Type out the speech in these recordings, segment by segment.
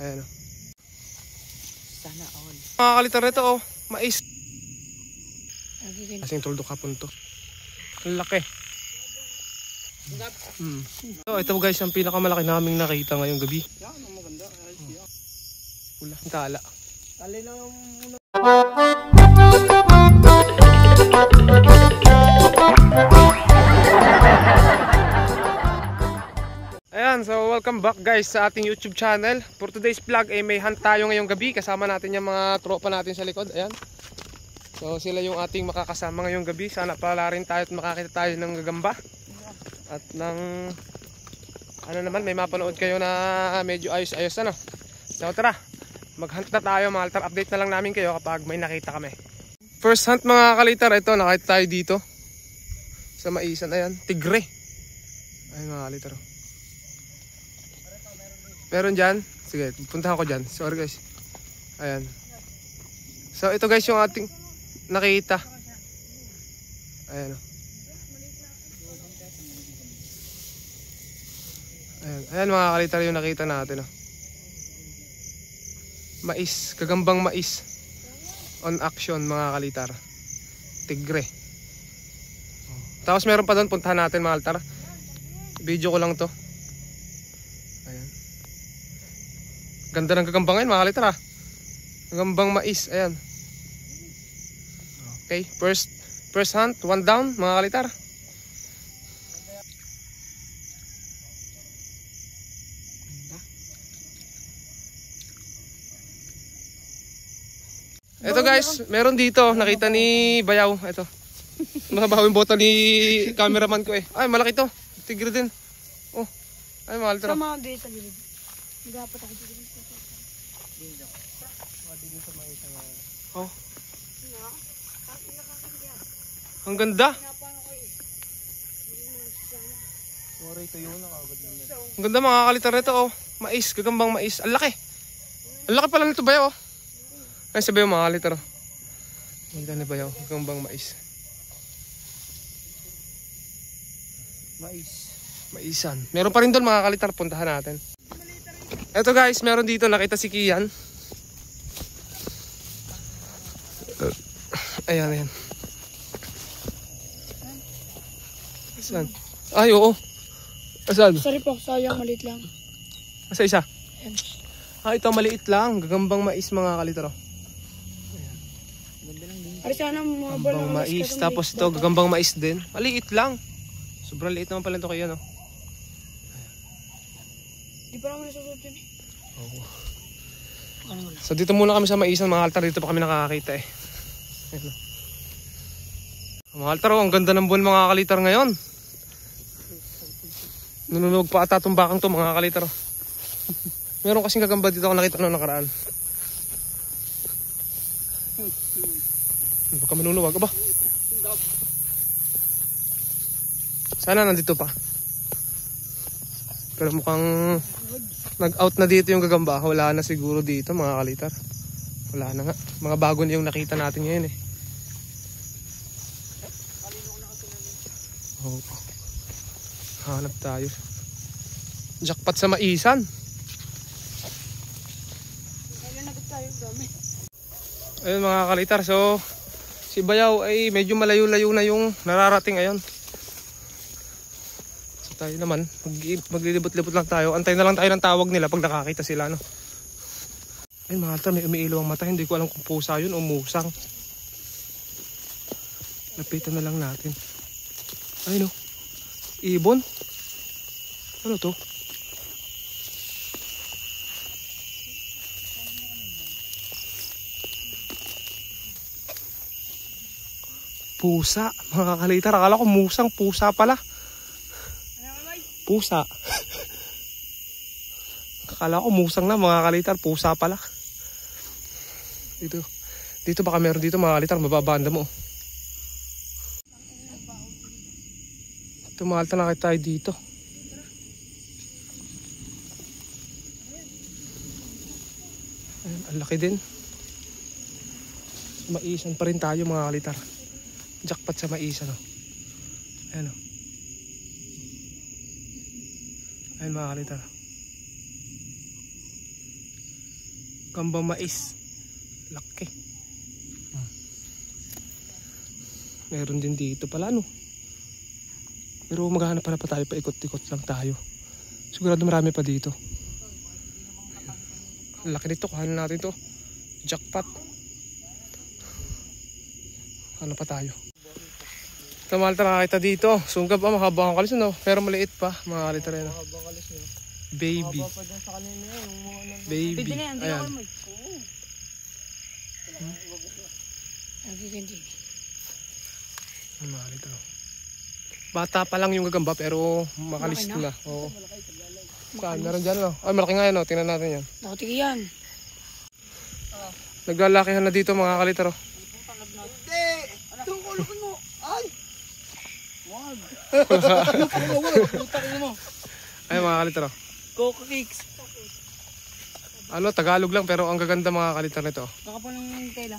Ayan o. Sana all. Mga kalitar nito oh. Mais. Kasing tuldok hapon to. Ang laki. So ito guys ang pinakamalaki naming nakita ngayong gabi. Yan ang maganda. Pula. Ang tala. Tali na yung... Ayan, so welcome back guys sa ating YouTube channel. For today's vlog ay may hunt tayo ngayong gabi. Kasama natin yung mga tropa natin sa likod. Ayan. So sila yung ating makakasama ngayong gabi. Sana pala rin tayo at makakita tayo ng gagamba. At ng ano naman, may mapanood kayo na medyo ayos-ayos ano. So tara, mag-hunt na tayo mga kalitar. Update na lang namin kayo kapag may nakita kami. First hunt mga kalitar, ito nakita tayo dito sa maisan. Ayan, tigre. Ayan mga kalitar. Meron dyan. Sige, puntahan ko dyan. Sorry guys. Ayan. So ito guys yung ating nakita. Ayan. Ayan, ayan mga kalitar yung nakita natin. Mais. Gagambang mais. On action mga kalitar. Tigre. Tapos meron pa doon. Puntahan natin mga kalitar. Video ko lang to. Ganda ng gagambangan mga kalitar ha. Gagambang mais. Ayan. Okay. First hunt. One down mga kalitar. Ito guys. Meron dito. Nakita ni Bayaw. Ito. Mababaw yung boto ni cameraman ko eh. Ay malaki to. Tigre din. Oh. Ay mga kalitar. Sama dito sa gilid. Dapat ako dito. Oh. Ang ganda. Ang ganda mga kalitar nito oh. Mais, gagambang mais. Ang laki. Ang laki pala nito Bayaw oh. Ay sa Bayaw mga kalitar oh. Ang ganda ni Bayaw, gagambang mais. Maisan. Meron pa rin doon mga kalitar, puntahan natin. Eto guys, meron dito nakita si Kian. Ayan, ayan. Saan? Ay, oo. Saan? Sorry po, sayang maliit lang. Asa isa? Ayan. Ah, ito maliit lang. Gagambang mais mga kalitar. Ari sana mga Gagambang mais. Tapos ito, gagambang mais din. Maliit lang. Sobrang liit naman pala ito kaya, no? Di pa naman nasusunod yun eh. Oo. So dito muna kami sa maisan mga kalitar. Dito pa kami nakakakita eh. Ayan. Mga kalitar, ang ganda ng buwan mga kalitar ngayon. Nununog pa ata itong bakang to mga kalitar. Meron kasing gagamba dito ako nakita noong nakaraan. Baka manuluwag ba? Sana nandito pa. Pero mukhang nag-out na dito yung gagamba. Wala na siguro dito mga kalitar. Wala na nga. Mga bago na yung nakita natin ngayon eh. Oh. Hanap tayo. Jackpot sa maisan. Ayun mga kalitar. So si Bayaw ay medyo malayo-layo na yung nararating ngayon. So tayo naman maglilibot-libot lang tayo. Antay na lang tayo ng tawag nila pag nakakita sila no. Ay mga kalitar, may umiilaw ang mata. Hindi ko alam kung pusa yun o musang. Lapitan na lang natin. Ay no. Ibon. Ano to? Pusa. Mga kalitar. Akala ko musang. Pusa pala. Pusa. Akala ko musang na mga kalitar. Pusa pala. Dito baka meron dito mga kalitar. Mababanda mo. Ito mga kalitar nakita tayo dito. Ayan, ang laki din. Maisan pa rin tayo mga kalitar. Jackpot sa maisan oh. Ayan oh. Ayan mga kalitar. Gambang mais. Laki. Meron din dito pala no. Pero maghahanap pa tayo, paikot-ikot lang tayo. Sigurado marami pa dito. Laki nito, kuhanin natin to. Jackpot. Ano pa tayo? Tamal nakakita dito. Sunggab mahaba ang kalis no. Pero maliit pa mga kalita rin. Mahabang kalis niya. Baby. Mahaba pa dun sa kanina yun. Yung mga nandun. Baby. Pwede na yan, hindi Ayan. ako may. Nagiganti. Mga kalita no. Bata pa lang yung gagamba pero makalis Malaki na. Oo. Saan? Meron dyan no? Ay malaki nga yan no. Tingnan natin yan. Nakatigi yan. Naglalakihan na dito mga kalitaro. Hindi! Itong kulukon mo! Ay! Wag! Putang ina mo! Ay mga kalitaro. Coco cakes! Ano, Tagalog lang pero ang gaganda mga kalitaro nito. Nakapal ng tela.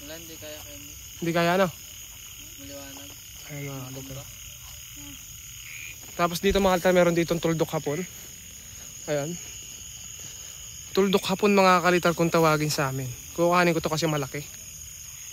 Wala, hindi kaya kayo mo. Hindi kaya no? Maliwanag. Ay mga kalitaro. Tapos dito mga kalitaro meron ditong tuldok hapon. Ayan. Tuldok hapon mga kalitar kung tawagin sa amin. Kukuhanin ko to kasi malaki.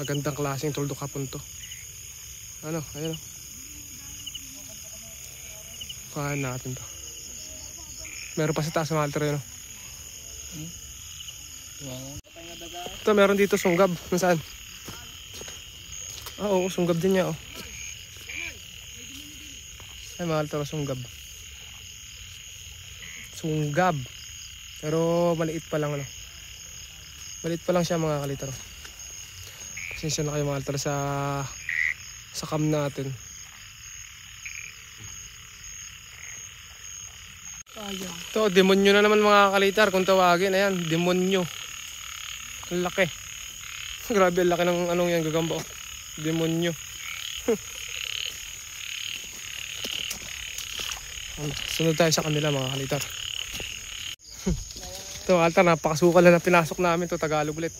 Magandang klaseng tuldok hapon to. Ano, ayun. Kuhanin natin to. Meron pa sa taas mga kalitar yun. Ito meron dito sunggab. Nasaan? Ah, oo, sunggab din niya oh. Ay mga kalitar, sunggab. Sunggab. Pero maliit pa lang ano. Maliit pa lang siya mga kalitaro. Pasensya na kayo mga kalitaro sa cam natin. Sayang. Ito, demonyo na naman mga kalitar kung tawagin. Ayan, demonyo. Ang laki. Grabe, ang laki ng anong yan gagamba. Oh. Demonyo. Sunod tayo sa kanila mga kalitar. Ito altar, napakasukal na pinasok namin to, Tagalog ulit.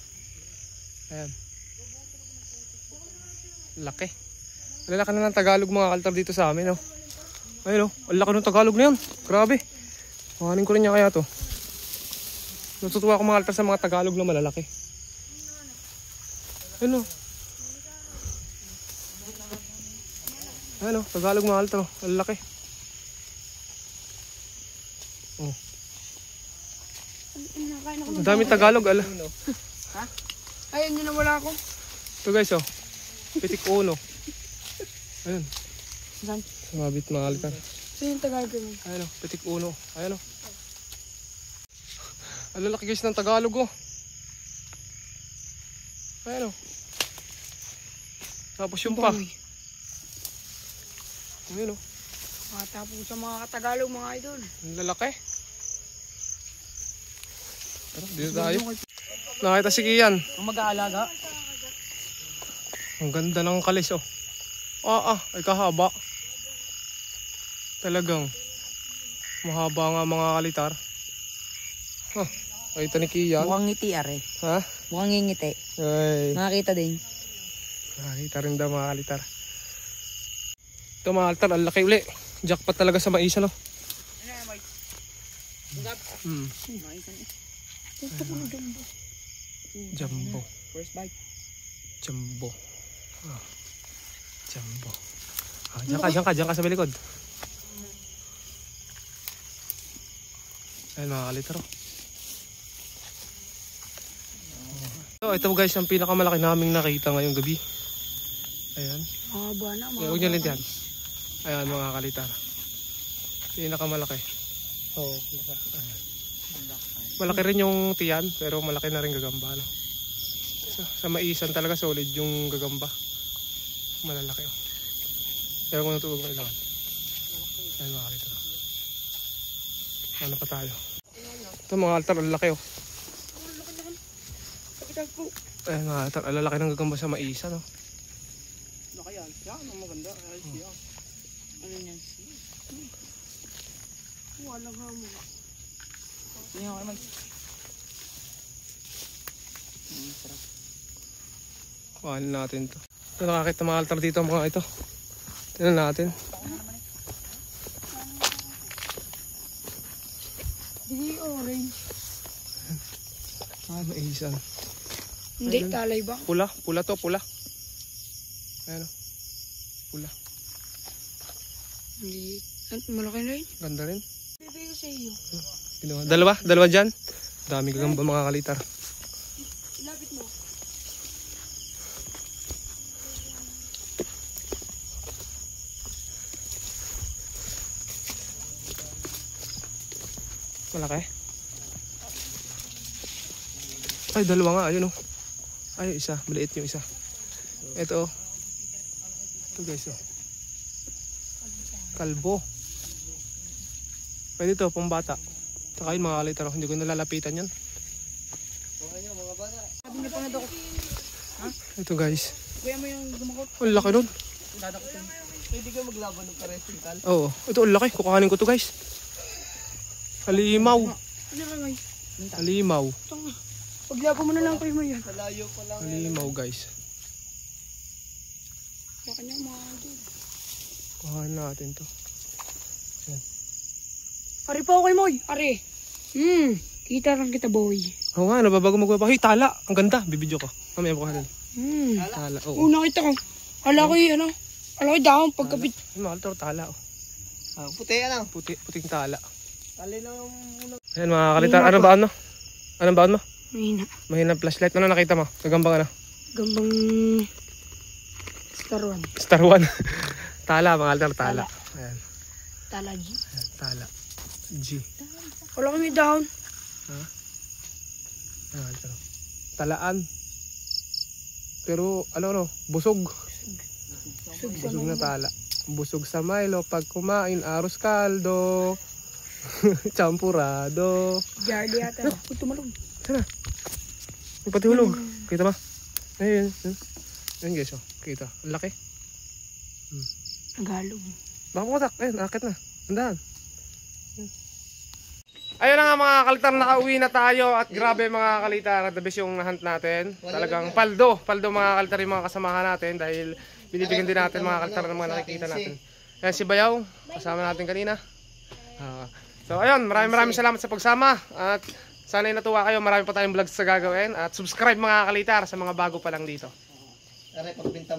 Ayan. Laki. Lalaki na ng Tagalog mga altar dito sa amin. Oh. Ayun oh, ang laki ng Tagalog na yan. Grabe. Kuhanin ko rin niya kaya to. Natutuwa ako mga altar sa mga Tagalog na malalaki. Ayun oh. Ayun oh, Tagalog mga altar. Ang laki. Oh. Nakain ako. Ang daming Tagalog, ala. Ha? Ayun, yun na wala ako. Ito guys, oh. Pitik uno. Ayun. Saan? Sumabit mga altar. Saan yung Tagalog mo? Ayun, oh. Pitik uno. Ayun, oh. Ang lalaki guys ng Tagalog, oh. Ayun, oh. Tapos yung pa. Ayun, oh. Tapos sa mga Tagalog mga idol. Ang lalaki. Tara, dito tayo. Nakita si Kian. Ang mag-aalaga. Ang ganda ng kalis, oh. Ay kahaba. Talagang mahaba nga mga kalitar. Nakita ni Kian. Mukhang ngiti are. Ha? Mukhang ngingiti. Ay. Nakakita din. Nakita rin daw mga kalitar. Ito mga kalitar, ang laki uli. Jackpot talaga sa mais, no? Gusto ko na jumbo. Jumbo. First bite. Jumbo. Jumbo. Diyan ka sa bilikod. Ayun mga kalitar. So, ito guys ang pinakamalaki naming nakita ngayong gabi. Ayan. Mahaba na, Huwag niyo lintihan. Ayan mga kalitar. Pinakamalaki. Oo. Malaki rin yung tiyan pero malaki na rin gagamba. No? Sa maisan talaga solid yung gagamba. Malalaki. Oh. Pero kung natuwag mo ilangan. Ayan mga kalitar. Ano pa tayo? Ito mga altar, ang laki oh. Ayan mga altar, ang lalaki ng gagamba sa maisan. No? Laki yan. Yan, ang maganda. Ay, siya. Ano yan? Walang hamo. Hindi ako naman. Sarap. Kuhanin natin to. Ito nakakita mga altar dito mga ito. Tignan natin. Hindi orange. Ah, may isan. Hindi, talay ba? Pula, pula to, pula. Ayan o. Pula. Hindi. Malaki na yun. Ganda rin. Bibigay ko sa iyo. Dalawa? Dalawa dyan? Dami gagamba mga kalitar. Ilapit mo. Malaki. Ay, dalawa nga. Ayun o. Ay, isa. Maliit yung isa. Ito o. Ito guys o. Kalbo. Pwede ito, pambata. Saka yun mga kalitar o. Hindi ko nalalapitan yan. Sabi niya pa nga daw. Ito guys. Kuya mo yung gumakot. Ang laki nun. Dadakotin. Pwede ka maglaban ng pares-pintal. Oo. Ito, ang laki. Kukuhanin ko to guys. Halimaw. Ano ka ngay? Halimaw. Tanga. Paglaban mo na lang kayo mo yan. Sa layo pa lang. Halimaw guys. Baka niya mga dun. Kuhanin natin to. Ari pa ako kay Moy. Ari. Kita lang kita boy. Oo nga, nababago magbabago. Hey, tala. Ang ganda. Bibidyo ko. Mamaya po kanin. Tala. Oo. Nakita ko. Ala ko ano. Ala ko dahon pagkapit. Ay, mahal to. Tala. Oh. Puti ano? Puting tala. Alin ang... Ayan mga kalitar. Ano ba ano? Anong baon mo? Mahina. Mahina flashlight. Ano nakita mo? Gagambang ano? Gambang Star 1. Star 1. Tala mga kalitar. Tala. Ayan. Tala G. Ayan. Tala. G. Wala kami dahon. Ha? Ayan kalitar. Talaan. Pero ano busog. Busog na tala. Busog sa Milo. Pag kumain, aros kaldo. Champurado. Jardy ata. Uy, tumalog. Sana. May pati hulog. Kita ba? Ayun. Ayun guys. Oh. Kita. Ang laki. Nagalog. Baka pumatak. Ayun. Akit na. Andahan. Ayun na nga mga kalitar. Nakauwi na tayo. At grabe mga kalitar. The best yung nahunt natin. Talagang paldo. Paldo mga kalitar yung mga kasamahan natin. Dahil binibigyan din natin mga kalitar ng mga nakikita natin. Ayan si Bayaw. Kasama natin kanina. So ayun, maraming salamat sa pagsama at sana'y natuwa kayo. Marami pa tayong vlogs sa gagawin at subscribe mga kalitar sa mga bago pa lang dito. Aray, pagbinta mo.